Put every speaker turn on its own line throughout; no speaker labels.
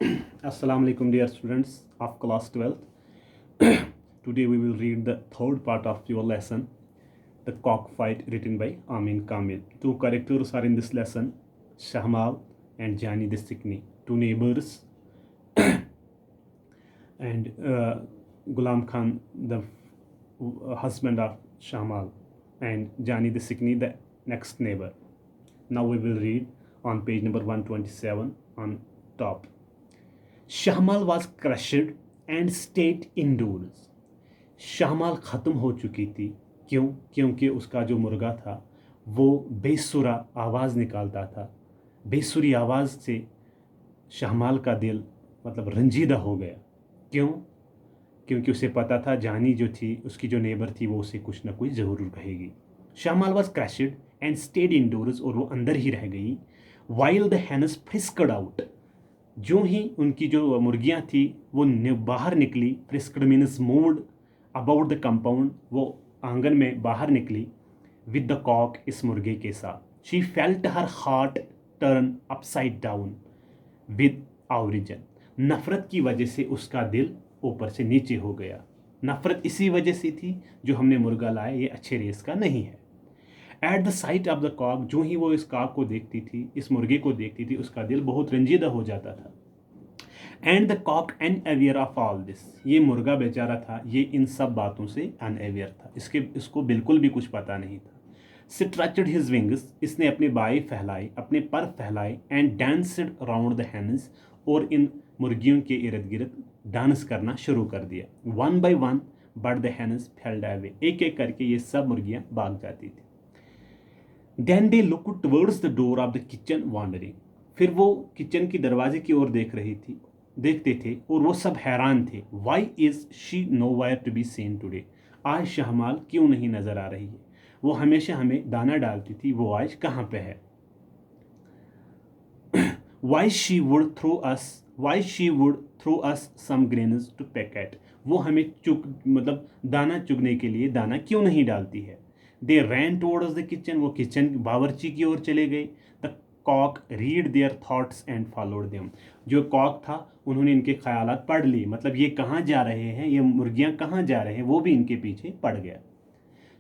Assalamu alaikum, dear students of class 12th. Today we will read the third part of your lesson, The Cockfight, written by Amin Kamil. Two characters are in this lesson, Shahmal and Jani the Sikni, two neighbors, and Ghulam Khan, the husband of Shahmal, and Jani the Sikni, the next neighbor. Now we will read on page number 127 on top. Shahmal was crushed and stayed indoors. शाहमाल ख़त्म हो चुकी थी। क्यों? क्योंकि उसका जो मुर्गा था वो बेसुरा आवाज़ निकालता था। बेसुरी आवाज़ से शाहमाल का दिल मतलब रंजीदा हो गया। क्यों? क्योंकि उसे पता था जानी जो थी, उसकी जो नेबर थी, वो उसे कुछ ना कुछ ज़रूर कहेगी। Shahmal was crashed and stayed indoors, और वो अंदर ही रह गई। While the hens frisked out, जो ही उनकी जो मुर्गियां थी वो बाहर निकली। Frisked means moved about the compound, वो आंगन में बाहर निकली। विद द कॉक, इस मुर्गे के साथ। She felt her heart turn upside down with origin, नफ़रत की वजह से उसका दिल ऊपर से नीचे हो गया। नफ़रत इसी वजह से थी, जो हमने मुर्गा लाया ये अच्छे रेस का नहीं है। At the sight of the cock, जो ही वो इस कॉक को देखती थी, इस मुर्गे को देखती थी, उसका दिल बहुत रंजीदा हो जाता था। And the cock unaware of all this, ये मुर्गा बेचारा था, ये इन सब बातों से अनअवेयर था, इसको बिल्कुल भी कुछ पता नहीं था। स्ट्रेचड हिज विंग्स, इसने अपने बाएं फैलाए, अपने पर फैलाए। एंड डांसड राउंड द हैंस, और इन मुर्गियों के इर्द गिर्द डांस करना शुरू कर दिया। One by one but the hens fled away, एक एक करके ये सब मुर्गियां भाग जाती थी। Then they look towards the door of the kitchen wondering, फिर वो किचन की दरवाजे की ओर देखते थे और वो सब हैरान थे। Why is she nowhere to be seen today, आज शहमाल क्यों नहीं नजर आ रही है? वो हमेशा हमें दाना डालती थी, वो आज कहाँ पे है? Why she would throw us some grains to peck at, वो हमें दाना चुगने के लिए दाना क्यों नहीं डालती है? They ran towards the kitchen, वो किचन बावर्ची की ओर चले गए। The cock read their thoughts and followed them, जो कॉक था उन्होंने इनके ख्यालात पढ़ लिए, मतलब ये कहाँ जा रहे हैं, ये मुर्गियाँ कहाँ जा रहे हैं, वो भी इनके पीछे पड़ गया।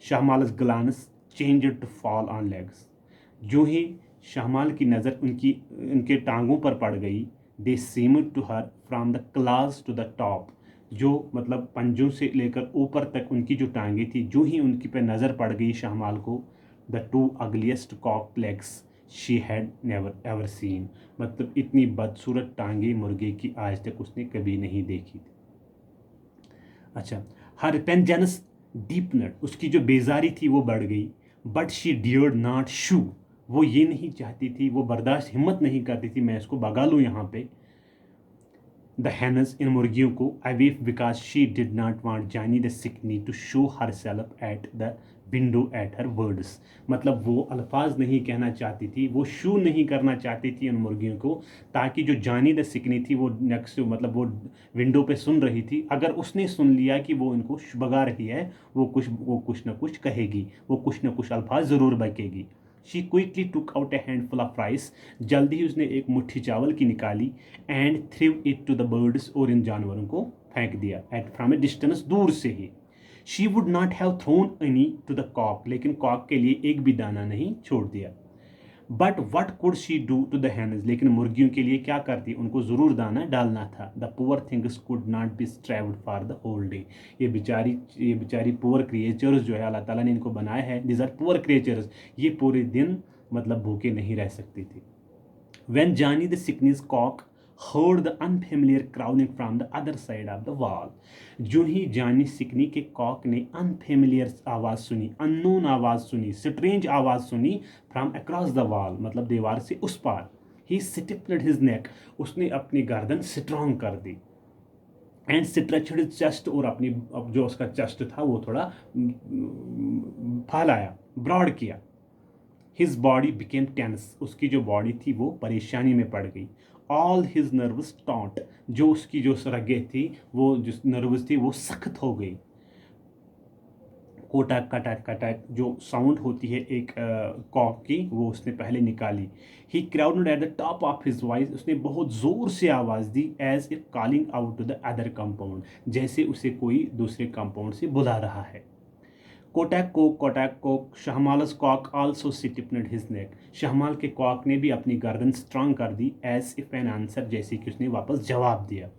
Shahmal's glance changed to fall on legs, जो ही शाहमाल की नज़र उनके टांगों पर पड़ गई। They seemed to her from the claws to the top, जो मतलब पंजों से लेकर ऊपर तक उनकी जो टांगें थी, जो ही उनकी पे नज़र पड़ गई शाहमाल को, the two ugliest cock legs she had never ever seen, मतलब इतनी बदसूरत टांगे मुर्गे की आज तक उसने कभी नहीं देखी थी। अच्छा, हर पेंजेनस डीपनड, उसकी जो बेजारी थी वो बढ़ गई। बट शी डियर्ड नॉट शू, वो ये नहीं चाहती थी, वो बर्दाश्त हिम्मत नहीं करती थी मैं इसको भगा लूँ यहाँ पे। द हैनस, इन मुर्गियों को। Away because she did not want Jani the Sikni to show herself at the window at her words, मतलब वो अल्फाज नहीं कहना चाहती थी, वो शू नहीं करना चाहती थी उन मुर्गियों को, ताकि जो जानी द सिकनी थी वो नेक्स्ट मतलब वो विंडो पे सुन रही थी, अगर उसने सुन लिया कि वो इनको भगा रही है, वो कुछ ना कुछ कहेगी, वो कुछ ना कुछ अल्फाज ज़रूर बकेगी। She quickly took out a handful of rice, जल्दी ही उसने एक मुट्ठी चावल की निकाली। And threw it to the birds, और इन जानवरों को फेंक दिया एट फ्रॉम ए डिस्टेंस, दूर से ही। She would not have thrown any to the cock, लेकिन कॉक के लिए एक भी दाना नहीं छोड़ दिया। But what could she do to the hens, लेकिन मुर्गियों के लिए क्या करती, उनको ज़रूर दाना डालना था। The poor things could not be starved for the whole day, ये बेचारी पुअर क्रिएचर्स जो है अल्लाह ताला ने इनको बनाया है, दिस आर पुअर क्रिएचर्स, ये पूरे दिन मतलब भूखे नहीं रह सकती थी। When Johnny the Sickness cock heard the unfamiliar crowing from the other side of the wall, जो ही जानी सिकनी के कॉक ने अनफेमिलियर आवाज़ सुनी, अननोन आवाज़ सुनी, स्ट्रेंज आवाज़ सुनी, फ्रॉम अक्रॉस द वॉल, मतलब दीवार से उस पार। ही स्टिफनेड हिज नेक, उसने अपनी गर्दन स्ट्रॉन्ग कर दी। एंड स्ट्रेचड हिज चेस्ट, और अपनी जो उसका चेस्ट था वो थोड़ा फैलाया, ब्रॉड किया। हिज बॉडी बिकेम टेंस, उसकी जो बॉडी थी वो परेशानी में पड़ गई। ऑल हिज नर्वस टॉन्ट, जो उसकी जो रगें थी, वो जो नर्वस थी वो सख्त हो गई। कोटक कटक कटक जो साउंड होती है एक कॉक की, वो उसने पहले निकाली। He crowed at the top of his voice, उसने बहुत ज़ोर से आवाज़ दी, as if calling out to the other compound, जैसे उसे कोई दूसरे कंपाउंड से बुला रहा है। कोटक cock, Shahmal's cock also stiffened his neck, Shahmal के कॉक ने भी अपनी गर्दन स्ट्रांग कर दी, एज इफ एन आंसर, जैसे कि उसने वापस जवाब दिया।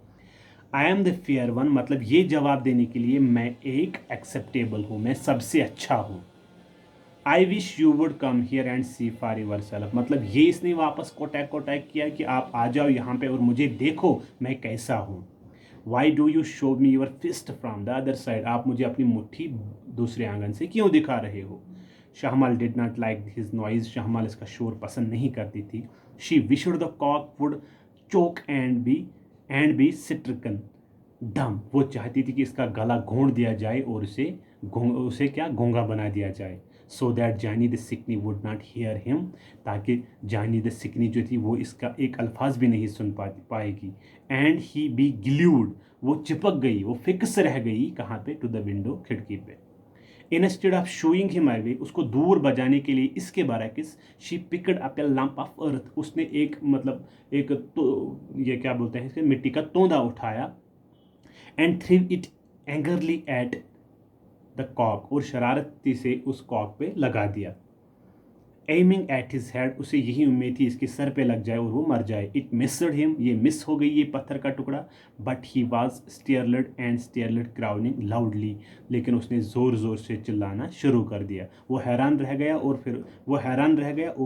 I am the fair one, मतलब ये जवाब देने के लिए मैं एक एक्सेप्टेबल हूँ, मैं सबसे अच्छा हूँ। I wish you would come here and see for yourself, मतलब ये इसने वापस कोटैक किया कि आप आ जाओ यहाँ पे और मुझे देखो मैं कैसा हूँ। Why do you show me your fist from the other side, आप मुझे अपनी मुट्ठी दूसरे आंगन से क्यों दिखा रहे हो। Shahmal did not like his noise, Shahmal इसका शोर पसंद नहीं करती थी। She wished the cock would choke and be stricken dumb, वो चाहती थी कि इसका गला घोंट दिया जाए और उसे क्या गूंगा बना दिया जाए। So that Jani the Sikni would not hear him, ताकि जानी द सिकनी जो थी वो इसका एक अल्फाज भी नहीं सुन पाएगी। एंड ही बी ग्लूड, वो चिपक गई, वो फिक्स रह गई, कहाँ पे, टू द विंडो, खिड़की पे। Instead of shooing him away, उसको दूर बजाने के लिए इसके बरक्स, she picked up a lump of earth, उसने एक मतलब एक तो ये क्या बोलते हैं इसके, मिट्टी का तोंदा उठाया, and threw it angrily at the cock, और शरारती से उस कॉक पे लगा दिया। एमिंग एट हिज हेड, उसे यही उम्मीद थी इसके सर पे लग जाए और वो मर जाए। इट मिस्ड हिम, ये मिस हो गई ये पत्थर का टुकड़ा। बट ही वाज स्टेयरलेड क्राउनिंग लाउडली, लेकिन उसने ज़ोर ज़ोर से चिल्लाना शुरू कर दिया। वो हैरान रह गया और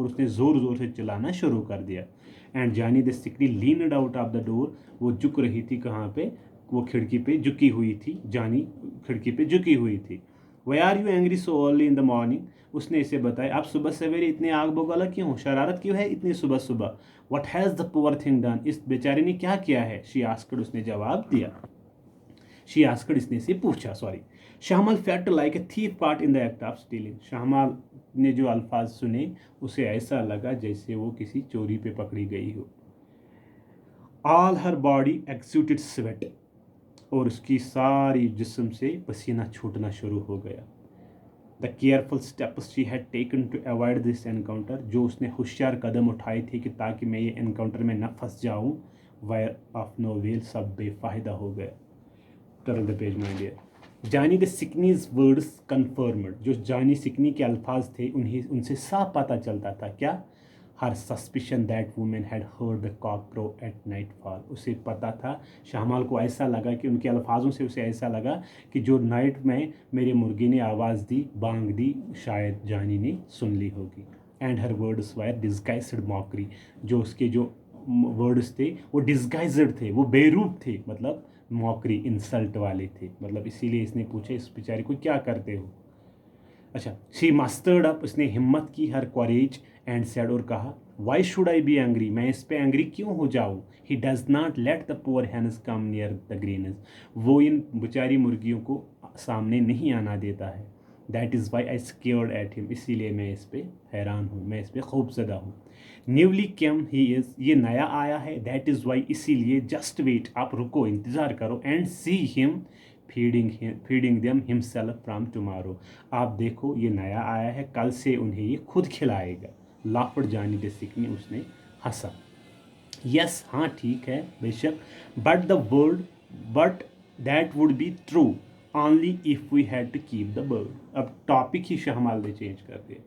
उसने ज़ोर ज़ोर से चिल्लाना शुरू कर दिया। And Jani the Sikni leaned out of the door, वो झुक रही थी, कहाँ पे, वो खिड़की पे झुकी हुई थी, जानी खिड़की पे झुकी हुई थी। Why are you angry so early in the morning, उसने इसे बताया आप सुबह सवेरे इतने आग बगौला क्यों हो, शरारत क्यों है इतनी सुबह सुबह। What has the poor thing done, इस बेचारे ने क्या किया है। शी आस्क्ड, उसने जवाब दिया। शी आस्क्ड, इसने से पूछा, sorry. Shahmal felt like a thief part in the act of stealing, Shahmal ने जो अल्फाज सुने उसे ऐसा लगा जैसे वो किसी चोरी पे पकड़ी गई हो। ऑल हर बॉडी एक्सूटेड स्वेट, और उसकी सारी जिस्म से पसीना छूटना शुरू हो गया। The careful steps she had taken to avoid this encounter, जो उसने होशियार कदम उठाए थे कि ताकि मैं ये एनकाउंटर में न फंस जाऊं, वायर ऑफ नो वेल, सब बेफायदा हो गया। Turn the page my dear. Jani the sickness words confirmed, जो जानी सिकनी के अल्फाज थे उनसे साफ पता चलता था क्या, हर suspicion that women had heard the cock crow at night fall, उसे पता था, शाहमाल को ऐसा लगा कि उनके अल्फाजों से उसे ऐसा लगा कि जो नाइट में मेरे मुर्गी ने आवाज़ दी, बांग दी, शायद जानी ने सुन ली होगी। And her words wire disguised mockery, जो उसके जो वर्ड्स थे वो डिस्गाइज्ड थे, वो बेरूप थे, मतलब मॉकरी, इंसल्ट वाले थे, मतलब इसीलिए इसने पूछा इस बेचारे को क्या करते हो। अच्छा, शी मस्टर्ड अप, उसने हिम्मत की, हर कॉरेज, एंड सेड, और कहा, why should I be angry, मैं इस पे एंग्री क्यों हो जाऊँ। He does not let the poor hens come near the greens, वो इन बेचारी मुर्गियों को सामने नहीं आना देता है। That is why I scared at him, इसीलिए मैं इस पे हैरान हूँ, मैं इस पे खौफजदा हूँ। न्यूली केम ही इज़, ये नया आया है। दैट इज़ वाई, इसीलिए, जस्ट वेट, आप रुको, इंतज़ार करो, and see him feeding them himself from tomorrow, आप देखो ये नया आया है, कल से उन्हें ये खुद खिलाएगा। लाफ्ड जानी द सिकनी, उसने हंसा। यस, हाँ ठीक है, बेशक, but that would be true only if we had to keep the bird, अब टॉपिक ही शाहमाल ने चेंज कर दिया।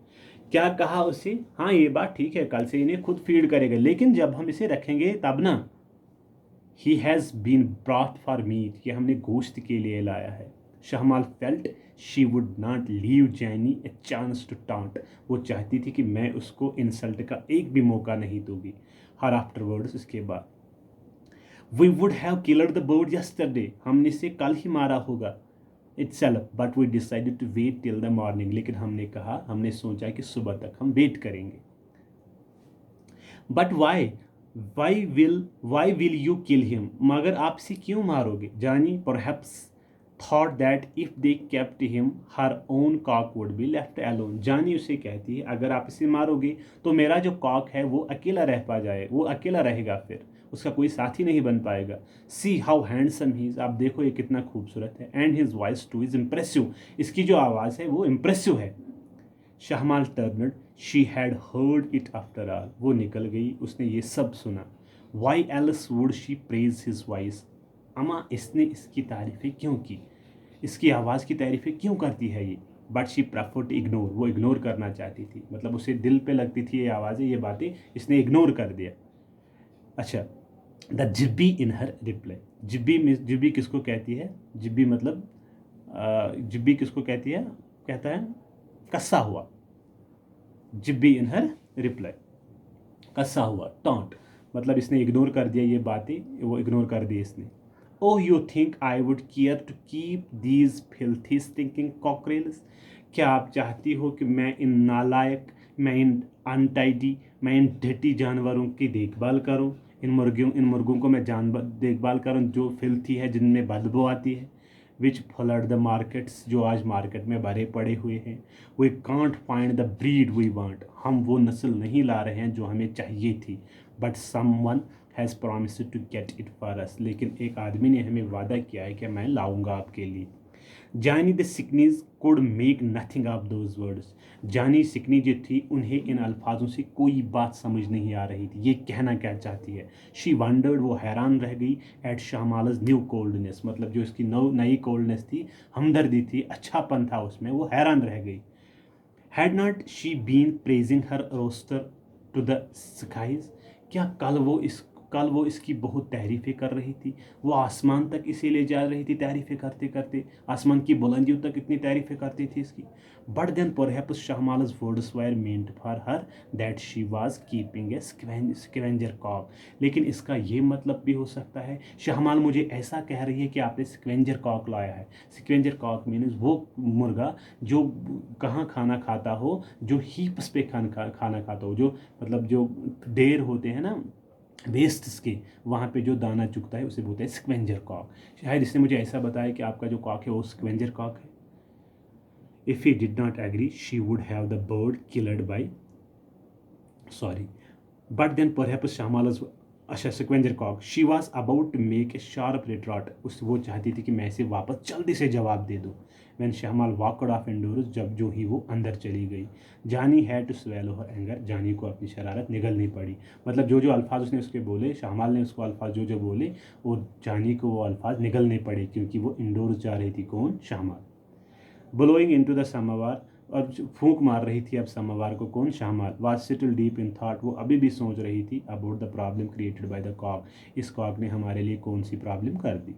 क्या कहा उसे, हाँ ये बात ठीक है, कल से इन्हें खुद फीड करेगा, लेकिन जब हम इसे रखेंगे तब ना। He has been brought for meat, ये हमने गोश्त के लिए लाया है। Shahmal felt she would not leave Jani a chance to taunt, वो चाहती थी कि मैं उसको इंसल्ट का एक भी मौका नहीं दूंगी। हर आफ्टरवर्ड्स, इसके बाद, we would have killed the bird yesterday, हमने इसे कल ही मारा होगा, itself, but we decided to wait till the morning, लेकिन हमने सोचा कि सुबह तक हम वेट करेंगे। But why will you kill him, मगर आप इसे क्यों मारोगे। Jani, perhaps thought that if they kept him her own cock would be left alone. Jani उसे कहती है अगर आप इसे मारोगे तो मेरा जो कॉक है वो अकेला रह पा जाए, वो अकेला रहेगा, फिर उसका कोई साथी नहीं बन पाएगा। See how handsome he is, आप देखो ये कितना खूबसूरत है। And his voice too is impressive, इसकी जो आवाज़ है वो इम्प्रेसिव है। Shahmal turned, she had heard it after all, वो निकल गई, उसने ये सब सुना। Why else would she praise his voice, अमा इसने इसकी तारीफ़ें क्यों की, इसकी आवाज़ की तारीफ़ें क्यों करती है ये। But she prefer to ignore, वो इग्नोर करना चाहती थी, मतलब उसे दिल पे लगती थी ये आवाज़ें, ये बातें, इसने इग्नोर कर दिया। अच्छा, the Jibby in her reply, Jibby में, जिब्बी किसको कहती है, जिब्बी मतलब जिब्बी किसको कहती है, कहता है कस्सा हुआ, जिब्बी इन हर रिप्लाई, कस्सा हुआ, टॉन्ट, मतलब इसने इग्नोर कर दिया ये बातें, वो इग्नोर कर दी इसने। Oh you think I would care to keep these filthy stinking cockerels, क्या आप चाहती हो कि मैं इन नालायक, मैं इन अनटाइडी, मैं इन ढटी जानवरों की देखभाल करूं, इन मुर्गों को मैं जानवर देखभाल करूं जो फिल्थी है, जिनमें बदबू आती है। विच फ्लड द मार्केट्स, जो आज मार्केट में भरे पड़े हुए हैं। We can't find the breed we want, हम वो नस्ल नहीं ला रहे हैं जो हमें चाहिए थी। But someone has promised to get it for us, लेकिन एक आदमी ने हमें वादा किया है कि मैं लाऊंगा आपके लिए। Jani the Sikni's could make nothing of those words, Jani Sikni जो थी उन्हें इन अल्फाजों से कोई बात समझ नहीं आ रही थी, ये कहना क्या चाहती है। शी वंडर्ड, वो हैरान रह गई। एट शाहमालज न्यू कोल्डनेस, मतलब जो इसकी नई कोल्डनेस थी, हमदर्दी थी, अच्छापन था उसमें, वो हैरान रह गई। Had not she been praising her rooster to the skies, क्या कल वो इसकी बहुत तारीफ़ें कर रही थी, वो आसमान तक इसे ले जा रही थी तारीफ़ें करते करते, आसमान की बुलंदियों तक इतनी तारीफ़ें करती थी इसकी। But then perhaps Shahmal's words were meant for her that she was keeping a scavenger cock, लेकिन इसका ये मतलब भी हो सकता है, शाहमाल मुझे ऐसा कह रही है कि आपने स्कवेंजर कॉक लाया है। स्कवेंजर कॉक मीन्स वो मुर्गा जो कहाँ खाना खाता हो, जो हीप्स पे खाना खाता हो, जो मतलब जो ढेर होते हैं ना वेस्ट्स के, वहाँ पे जो दाना चुगता है उसे बोलते हैं स्क्वेंजर कॉक। शायद इसने मुझे ऐसा बताया कि आपका जो कॉक है वो स्क्वेंजर कॉक है। If he did not agree she would have the bird killed by, sorry, but then perhaps Shahmal's, अच्छा scavenger cock, she was about to make a sharp retort, उस वो चाहती थी कि मैं इसे वापस जल्दी से जवाब दे दूँ। When Shahmal walked off indoors, जब जो ही वो अंदर चली गई। Jani had to swallow her anger, Jani को अपनी शरारत निगलनी पड़ी, मतलब जो जो अल्फाज उसने उसके बोले, शाहमाल ने उसको अल्फाज जो जो बोले, वो जानी को वो अल्फाज निगलने पड़े, क्योंकि वो इंडोर्स जा रही थी। कौन? Shahmal. Blowing into the samovar, और फूंक मार रही थी अब समवार को। कौन? Shahmal. Was still deep in thought, वो अभी भी सोच रही थी about the problem created by the cock, इस कॉक ने हमारे लिए कौन सी प्रॉब्लम कर दी।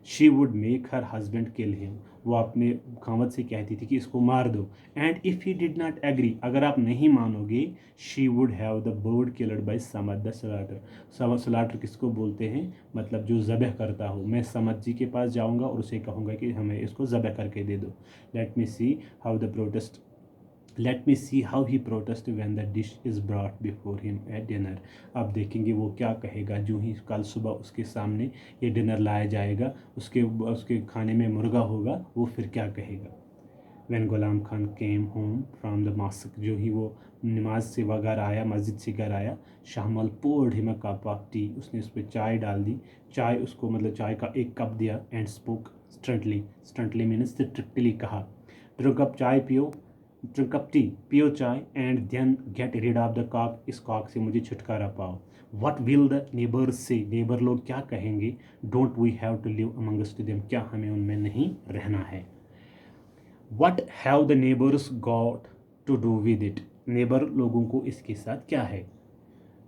She would make her husband kill him, वो अपने खामद से कहती थी कि इसको मार दो। And if he did not agree, अगर आप नहीं मानोगे, she would have the bird killed by Samad the slaughter. Slaughter किसको बोलते हैं? मतलब जो ज़बह करता हो। मैं समद जी के पास जाऊंगा और उसे कहूँगा कि हमें इसको ज़बह करके दे दो। Let me see how the protest, let me see how he protest when the dish is brought before him at dinner. अब देखेंगे वो क्या कहेगा जो ही कल सुबह उसके सामने ये डिनर लाया जाएगा, उसके उसके खाने में मुर्गा होगा, वो फिर क्या कहेगा। When Ghulam Khan came home from the mosque, जो ही वो नमाज से वह घर आया, मस्जिद से घर आया, Shahmal poured him a cup of tea, उसने उस पर चाय डाल दी, चाय उसको मतलब चाय का एक कप दिया। And spoke sternly, sternly means strictly कहा, ड्रिंक अप चाय पियो, ड्रिंक अप टी, पियो चाय, and then get rid of the cock, इस कॉक से मुझे छुटकारा पाओ। What will the neighbours say, neighbour लोग क्या कहेंगे। Don't we have to live amongst them, क्या हमें उनमें नहीं रहना है। What have the neighbours got to do with it, neighbour लोगों को इसके साथ क्या है।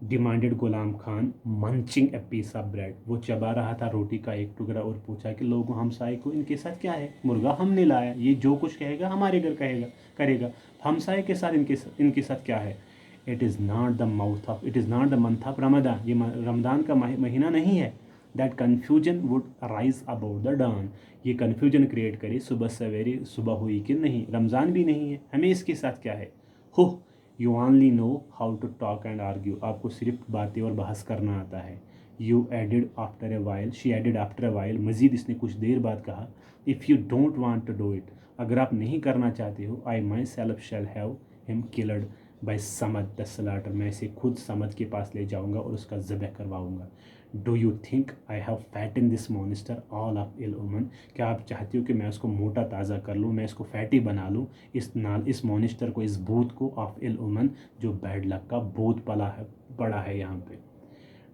Demanded Ghulam Khan munching a piece of bread, वो चबा रहा था रोटी का एक टुकड़ा और पूछा कि लोगों हमसाए को इनके साथ क्या है, मुर्गा हमने लाया, ये जो कुछ कहेगा हमारे घर कहेगा करेगा, हमसाए के साथ इनके साथ क्या है। It is not the mouth of, it is not the month of Ramadan, ये रमदान का महीना नहीं है। That confusion would rise about the dawn, ये कन्फ्यूजन क्रिएट करे सुबह सवेरे, सुबह हुई कि नहीं, रमज़ान भी नहीं है, हमें इसके साथ क्या है। Oh you only know how to talk and argue, आपको सिर्फ बातें और बहस करना आता है। You added after a while, she added after a while, मज़ीद इसने कुछ देर बाद कहा, if you don't want to do it, अगर आप नहीं करना चाहते हो, I myself shall have him killed by Samad the slaughter, मैं इसे खुद समद के पास ले जाऊंगा और उसका ज़बह करवाऊंगा। Do you think I have faith in this monster all of ill omen, क्या आप चाहती हो कि मैं उसको मोटा ताज़ा कर लूँ, मैं इसको फैटी बना लूँ, इस मॉनिस्टर को, इस भूत को, ऑफ इल ओमन, जो बैड लक का भूत पड़ा है यहाँ पे।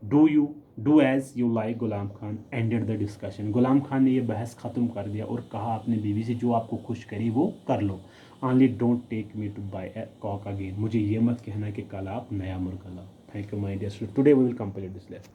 Do as you like, Ghulam Khan ended the discussion, Ghulam Khan ने ये बहस ख़त्म कर दिया और कहा अपनी बीवी से, जो आपको खुश करी वो कर लो। Only don't take me to buy a cock again, मुझे ये मत कहना कि कल आप नया मुर्गा लाओ। Thank you my dear student, today we will complete this lesson.